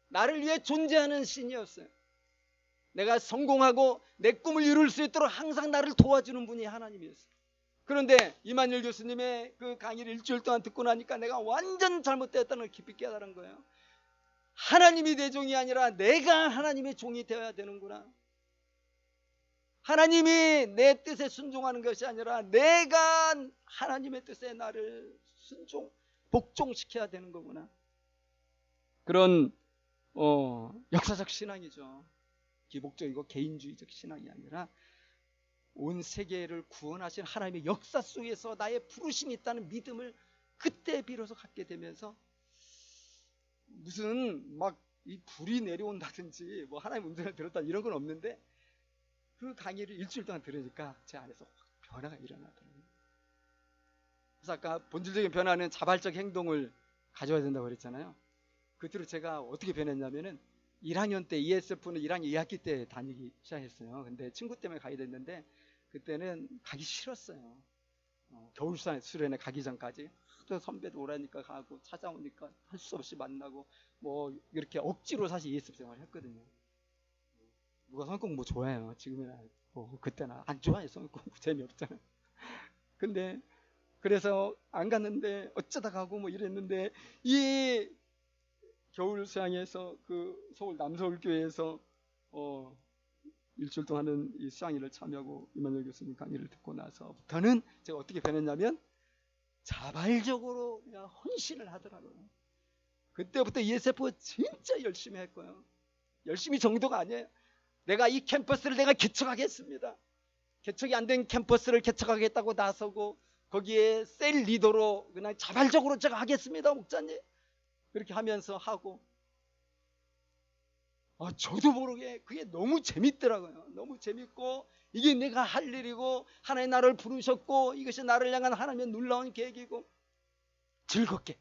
나를 위해 존재하는 신이었어요. 내가 성공하고 내 꿈을 이룰 수 있도록 항상 나를 도와주는 분이 하나님이었어요. 그런데 이만열 교수님의 그 강의를 일주일 동안 듣고 나니까 내가 완전 잘못되었다는 걸 깊이 깨달은 거예요. 하나님이 내 종이 아니라 내가 하나님의 종이 되어야 되는구나. 하나님이 내 뜻에 순종하는 것이 아니라 내가 하나님의 뜻에 나를 복종시켜야 되는 거구나. 그런 역사적 신앙이죠. 기복적이고 개인주의적 신앙이 아니라 온 세계를 구원하신 하나님의 역사 속에서 나의 부르심이 있다는 믿음을 그때 비로소 갖게 되면서, 무슨 막 이 불이 내려온다든지 뭐 하나님 음성을 들었다 이런 건 없는데, 그 강의를 일주일 동안 들으니까 제 안에서 변화가 일어나더라고요. 그래서 아까 본질적인 변화는 자발적 행동을 가져야 된다고 그랬잖아요. 그뒤로 제가 어떻게 변했냐면은 1학년 때 ESF는 1학년 2학기 때 다니기 시작했어요. 근데 친구 때문에 가게 됐는데 그때는 가기 싫었어요. 겨울 수련회 가기 전까지 또 선배도 오라니까 가고 찾아오니까 할 수 없이 만나고 뭐 이렇게 억지로 사실 ESF 생활을 했거든요. 누가 성경 공부 좋아해요? 지금이나 뭐 그때는 안 좋아해요. 성경 공부 재미없잖아요. 근데 그래서 안 갔는데 어쩌다 가고 뭐 이랬는데, 이 겨울 수양에서 그 서울 남서울교회에서 일주일 동안 하는 이 수양회를 참여하고 이만열 교수님 강의를 듣고 나서부터는 제가 어떻게 변했냐면 자발적으로 그냥 헌신을 하더라고요. 그때부터 ESF 진짜 열심히 했고요. 열심히 정도가 아니에요. 내가 이 캠퍼스를 내가 개척하겠습니다. 개척이 안 된 캠퍼스를 개척하겠다고 나서고 거기에 셀 리더로 그냥 자발적으로 제가 하겠습니다, 목사님. 그렇게 하면서 하고, 저도 모르게 그게 너무 재밌더라고요. 너무 재밌고 이게 내가 할 일이고 하나님 나를 부르셨고 이것이 나를 향한 하나님의 놀라운 계획이고, 즐겁게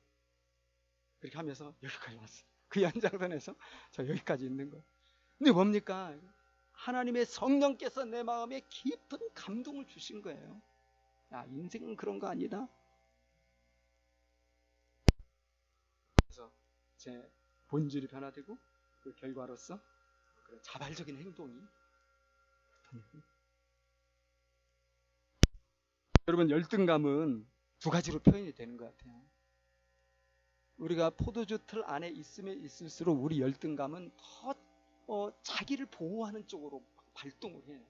그렇게 하면서 여기까지 왔어요. 그 연장선에서 저 여기까지 있는 거예요. 근데 뭡니까? 하나님의 성령께서 내 마음에 깊은 감동을 주신 거예요. 야, 인생은 그런 거 아니다. 그래서 제 본질이 변화되고 그 결과로서 그런 자발적인 행동이. 여러분, 열등감은 두 가지로 표현이 되는 것 같아요. 우리가 포도주 틀 안에 있으면 있을수록 우리 열등감은 더 자기를 보호하는 쪽으로 발동을 해요.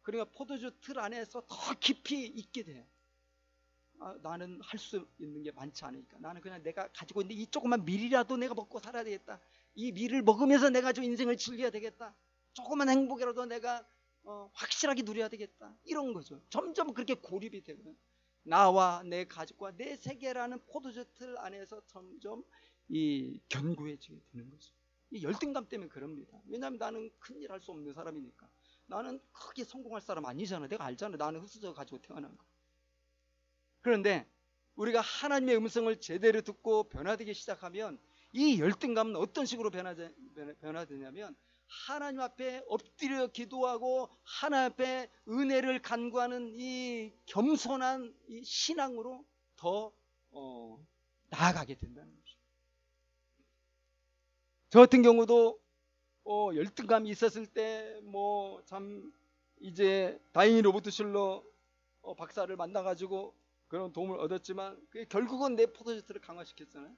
그러니까 포도주 틀 안에서 더 깊이 있게 돼요. 나는 할 수 있는 게 많지 않으니까 나는 그냥 내가 가지고 있는 이 조그만 밀이라도 내가 먹고 살아야 되겠다. 이 밀을 먹으면서 내가 좀 인생을 즐겨야 되겠다. 조그만 행복이라도 내가 확실하게 누려야 되겠다. 이런 거죠. 점점 그렇게 고립이 되고요. 나와 내 가족과 내 세계라는 포도주 틀 안에서 점점 이 견고해지게 되는 거죠. 이 열등감 때문에 그럽니다. 왜냐하면 나는 큰일 할 수 없는 사람이니까. 나는 크게 성공할 사람 아니잖아. 내가 알잖아. 나는 흙수저 가지고 태어난 거. 그런데 우리가 하나님의 음성을 제대로 듣고 변화되기 시작하면 이 열등감은 어떤 식으로 변화되냐면, 하나님 앞에 엎드려 기도하고 하나님 앞에 은혜를 간구하는 이 겸손한 이 신앙으로 더 나아가게 된다는 거죠. 저 같은 경우도 열등감이 있었을 때 뭐 참 이제 다행히 로버트 슐러 박사를 만나가지고 그런 도움을 얻었지만 그게 결국은 내 포도주틀을 강화시켰잖아요.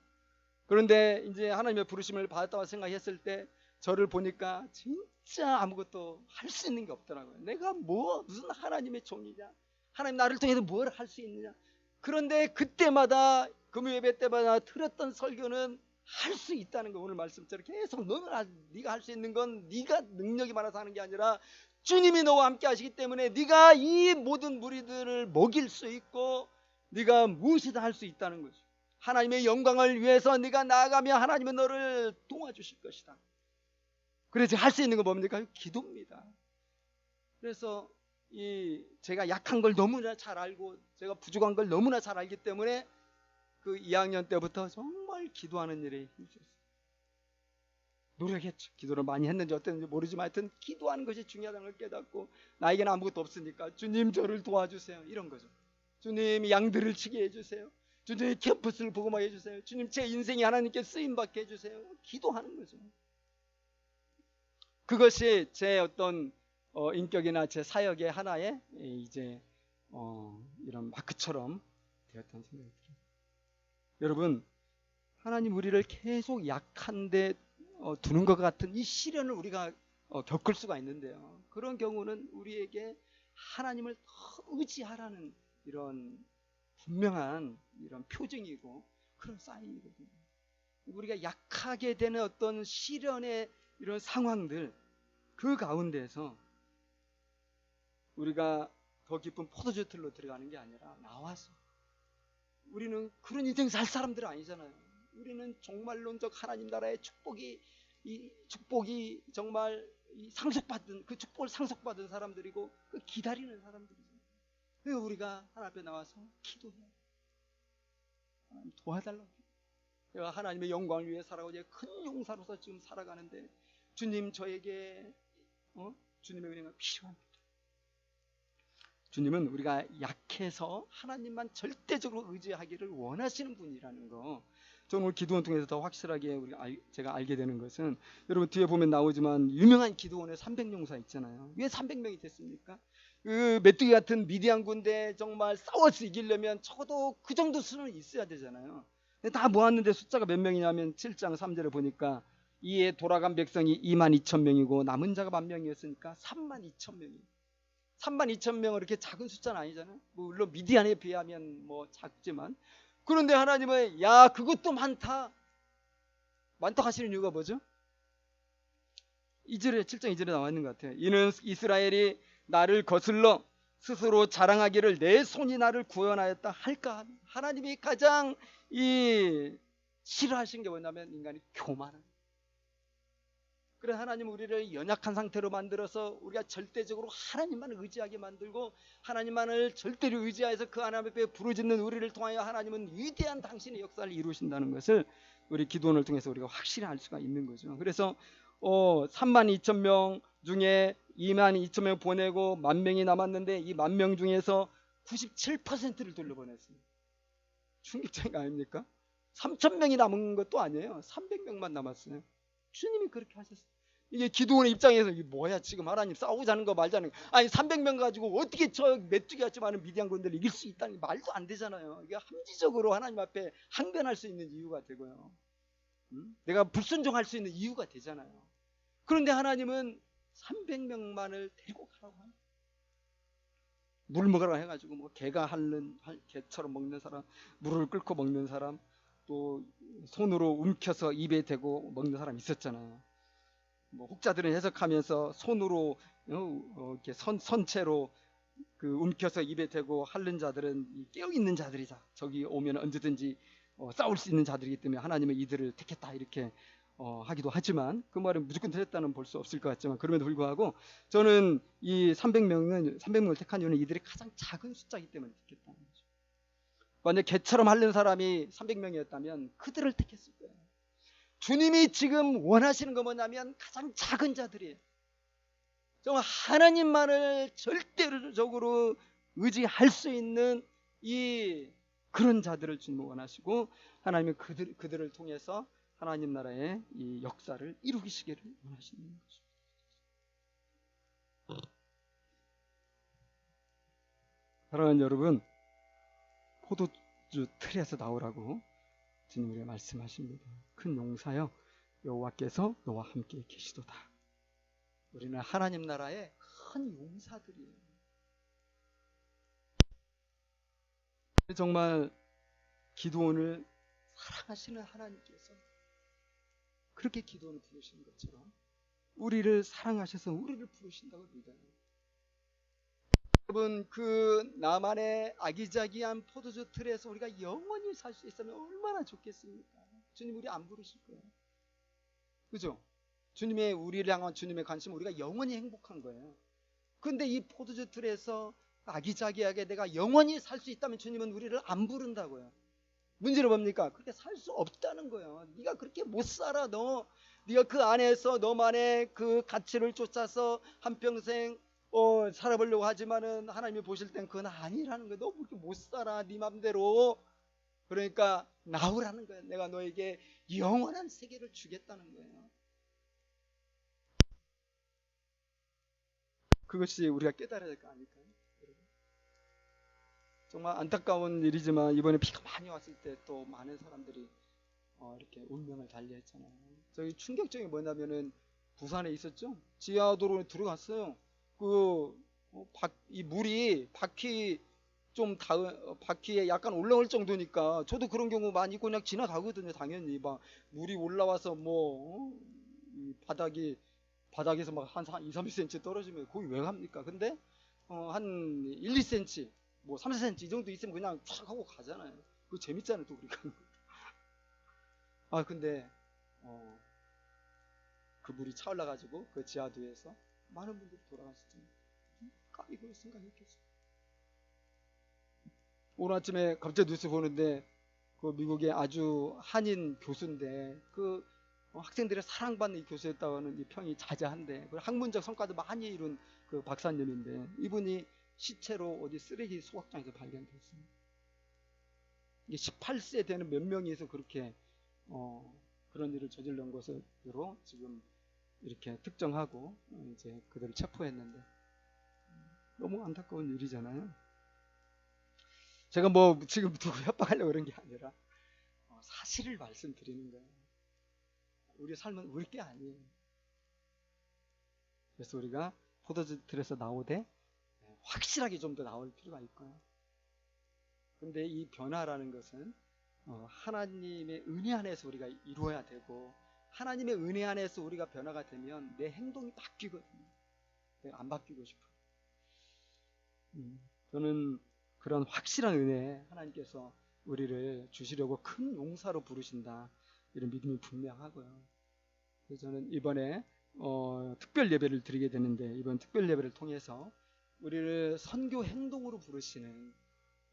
그런데 이제 하나님의 부르심을 받았다고 생각했을 때 저를 보니까 진짜 아무것도 할 수 있는 게 없더라고요. 내가 무슨 하나님의 종이냐, 하나님 나를 통해서 뭘 할 수 있느냐. 그런데 그때마다 금요예배 때마다 들었던 설교는 할 수 있다는 거. 오늘 말씀처럼 계속 네가 할 수 있는 건 네가 능력이 많아서 하는 게 아니라 주님이 너와 함께 하시기 때문에 네가 이 모든 무리들을 먹일 수 있고 네가 무엇이든 할 수 있다는 거죠. 하나님의 영광을 위해서 네가 나아가면 하나님은 너를 도와주실 것이다. 그래서 할 수 있는 건 뭡니까? 기도입니다. 그래서 제가 약한 걸 너무나 잘 알고 제가 부족한 걸 너무나 잘 알기 때문에 그 2학년 때부터 정말 기도하는 일에 힘썼어요. 노력했죠. 기도를 많이 했는지 어땠는지 모르지만 하여튼 기도하는 것이 중요하다는 걸 깨닫고 나에게는 아무것도 없으니까 주님 저를 도와주세요. 이런 거죠. 주님 양들을 치게 해주세요. 주님 캠퍼스를 복음하게 해주세요. 주님 제 인생이 하나님께 쓰임받게 해주세요. 기도하는 거죠. 그것이 제 어떤 인격이나 제 사역의 하나의 이제 이런 마크처럼 되었다는 생각이 들어요. 여러분, 하나님 우리를 계속 약한데 두는 것 같은 이 시련을 우리가 겪을 수가 있는데요. 그런 경우는 우리에게 하나님을 더 의지하라는 이런 분명한 이런 표징이고 그런 사인이거든요. 우리가 약하게 되는 어떤 시련의 이런 상황들, 그 가운데서 우리가 더 깊은 포도주 틀로 들어가는 게 아니라 나와서, 우리는 그런 인생 살 사람들 아니잖아요. 우리는 종말론적 하나님 나라의 축복이, 이 축복이 정말 상속받은, 그 축복을 상속받은 사람들이고 그 기다리는 사람들이죠. 그래서 우리가 하나님 앞에 나와서 기도해요. 하나님 도와달라고. 내가 하나님의 영광을 위해 살아가고 이제 큰 용사로서 지금 살아가는데 주님 저에게 주님의 은혜가 필요합니다. 주님은 우리가 약해서 하나님만 절대적으로 의지하기를 원하시는 분이라는 거, 저는 오늘 기도원 통해서 더 확실하게 제가 알게 되는 것은, 여러분 뒤에 보면 나오지만 유명한 기도원의 300용사 있잖아요. 왜 300명이 됐습니까? 그 메뚜기 같은 미디안 군대 정말 싸워서 이기려면 적어도 그 정도 수는 있어야 되잖아요. 다 모았는데 숫자가 몇 명이냐면 7장 3절에 보니까 이에 돌아간 백성이 22,000명이고 남은 자가 10,000명이었으니까 32,000명이. 32,000명은 이렇게 작은 숫자는 아니잖아요. 물론 미디안에 비하면 뭐 작지만, 그런데 하나님은 야 그것도 많다 하시는 이유가 뭐죠? 2절에 7장 2절에 나와 있는 것 같아요. 이는 이스라엘이 나를 거슬러 스스로 자랑하기를 내 손이 나를 구원하였다 할까. 하나님이 가장 싫어하신 게 뭐냐면 인간이 교만한. 그래 하나님 우리를 연약한 상태로 만들어서 우리가 절대적으로 하나님만 의지하게 만들고 하나님만을 절대로 의지해서 그 하나님 앞에 부르짖는 우리를 통하여 하나님은 위대한 당신의 역사를 이루신다는 것을 우리 기도원을 통해서 우리가 확실히 알 수가 있는 거죠. 그래서 32,000명 중에 22,000명 보내고 10,000명이 남았는데 이 10,000명 중에서 97%를 돌려보냈어요. 충격적인 거 아닙니까? 3,000명이 남은 것도 아니에요. 300명만 남았어요. 주님이 그렇게 하셨어요. 이게 기도원의 입장에서 이게 뭐야 지금 하나님 싸우자는 거 말자는 거. 아니 300명 가지고 어떻게 저 메뚜기 같이 많은 미디안 군대를 이길 수 있다는 게 말도 안 되잖아요. 이게 함지적으로 하나님 앞에 항변할 수 있는 이유가 되고요. 내가 불순종할 수 있는 이유가 되잖아요. 그런데 하나님은 300명만을 데리고 가라고 하는, 물 먹으라 해가지고 뭐 개가 개처럼 먹는 사람, 물을 끓고 먹는 사람, 또 손으로 움켜서 입에 대고 먹는 사람 있었잖아요. 뭐 혹자들은 해석하면서 손으로 이렇게 선체로 그 움켜서 입에 대고 핥는 자들은 깨어 있는 자들이다. 저기 오면 언제든지 싸울 수 있는 자들이기 때문에 하나님은 이들을 택했다 이렇게 하기도 하지만, 그 말은 무조건 틀렸다는 볼 수 없을 것 같지만, 그럼에도 불구하고 저는 이 300명을 택한 이유는 이들이 가장 작은 숫자이기 때문에 택했다는 거죠. 만약 개처럼 핥는 사람이 300명이었다면 그들을 택했을 거예요. 주님이 지금 원하시는 건 뭐냐면 가장 작은 자들이에요. 정말 하나님만을 절대적으로 의지할 수 있는 그런 자들을 주님 원하시고, 하나님은 그들을 통해서 하나님 나라의 이 역사를 이루시기를 원하시는 거죠. 사랑하는 여러분, 포도주 틀에서 나오라고 주님 우리가 말씀하십니다. 큰 용사여, 여호와께서 너와 함께 계시도다. 우리는 하나님 나라의 큰 용사들이에요. 정말 기드온을 사랑하시는 하나님께서 그렇게 기드온을 부르시는 것처럼 우리를 사랑하셔서 우리를 부르신다고 믿어요. 여러분, 그 나만의 아기자기한 포도주 틀에서 우리가 영원히 살 수 있으면 얼마나 좋겠습니까? 주님 우리 안 부르실 거예요. 그죠? 주님의 우리를 향한 주님의 관심은 우리가 영원히 행복한 거예요. 근데 이 포도주 틀에서 아기자기하게 내가 영원히 살 수 있다면 주님은 우리를 안 부른다고요. 문제는 뭡니까? 그렇게 살 수 없다는 거예요. 네가 그렇게 못 살아. 네가 그 안에서 너만의 그 가치를 쫓아서 한평생 살아보려고 하지만은 하나님이 보실 땐 그건 아니라는 거예요. 너 그렇게 못 살아. 네 맘대로. 그러니까 나오라는 거예요. 내가 너에게 영원한 세계를 주겠다는 거예요. 그것이 우리가 깨달아야 될 거 아닐까요? 정말 안타까운 일이지만 이번에 비가 많이 왔을 때 또 많은 사람들이 이렇게 운명을 달리했잖아요. 저기 충격적인 게 뭐냐면은 부산에 있었죠. 지하도로에 들어갔어요. 이 물이 바퀴에 약간 올라올 정도니까 저도 그런 경우 많이 그냥 지나가거든요. 당연히 막 물이 올라와서 이 바닥에서 막 한 2, 30cm 떨어지면 거기 왜 갑니까? 근데 한 1, 2cm 뭐 3, 4cm 이 정도 있으면 그냥 촥 하고 가잖아요. 그거 재밌잖아요. 또 우리가. 근데 그 물이 차올라가지고 그 지하도에서 많은 분들이 돌아가셨잖아요. 이걸 생각했겠어요. 오늘 아침에 갑자기 뉴스 보는데 그 미국의 아주 한인 교수인데 그 학생들의 사랑받는 이 교수였다고는 이 평이 자자한데 학문적 성과도 많이 이룬 그 박사님인데 이분이 시체로 어디 쓰레기 소각장에서 발견됐어요. 이게 18세 되는 몇 명이서 그렇게 그런 일을 저질른 것으로 지금 이렇게 특정하고 이제 그들을 체포했는데 너무 안타까운 일이잖아요. 제가 뭐 지금 누구 협박하려고 그런 게 아니라 사실을 말씀드리는 거예요. 우리 삶은 우리 게 아니에요. 그래서 우리가 포도주 틀에서 나오되 확실하게 좀 더 나올 필요가 있고요. 근데 이 변화라는 것은 하나님의 은혜 안에서 우리가 이루어야 되고 하나님의 은혜 안에서 우리가 변화가 되면 내 행동이 바뀌거든요. 내가 안 바뀌고 싶어요. 저는 그런 확실한 은혜에 하나님께서 우리를 주시려고 큰 용사로 부르신다. 이런 믿음이 분명하고요. 그래서 저는 이번에 특별 예배를 드리게 되는데 이번 특별 예배를 통해서 우리를 선교 행동으로 부르시는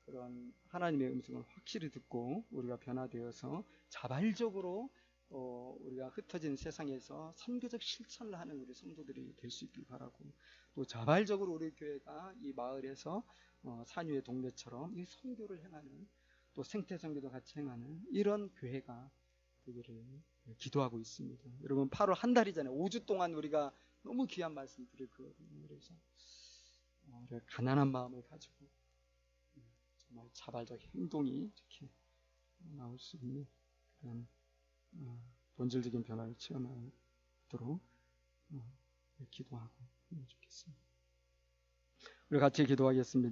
그런 하나님의 음성을 확실히 듣고 우리가 변화되어서 자발적으로 우리가 흩어진 세상에서 선교적 실천을 하는 우리 성도들이 될 수 있길 바라고 또 자발적으로 우리 교회가 이 마을에서 산위의 동네처럼 이 선교를 행하는 또 생태 선교도 같이 행하는 이런 교회가 되기를 기도하고 있습니다. 여러분 8월 한 달이잖아요. 5주 동안 우리가 너무 귀한 말씀 드릴 거거든요. 그래서 가난한 마음을 가지고 정말 자발적 행동이 이렇게 나올 수 있는 그런 본질적인 변화를 체험하도록 기도하고 좋겠습니다. 우리 같이 기도하겠습니다.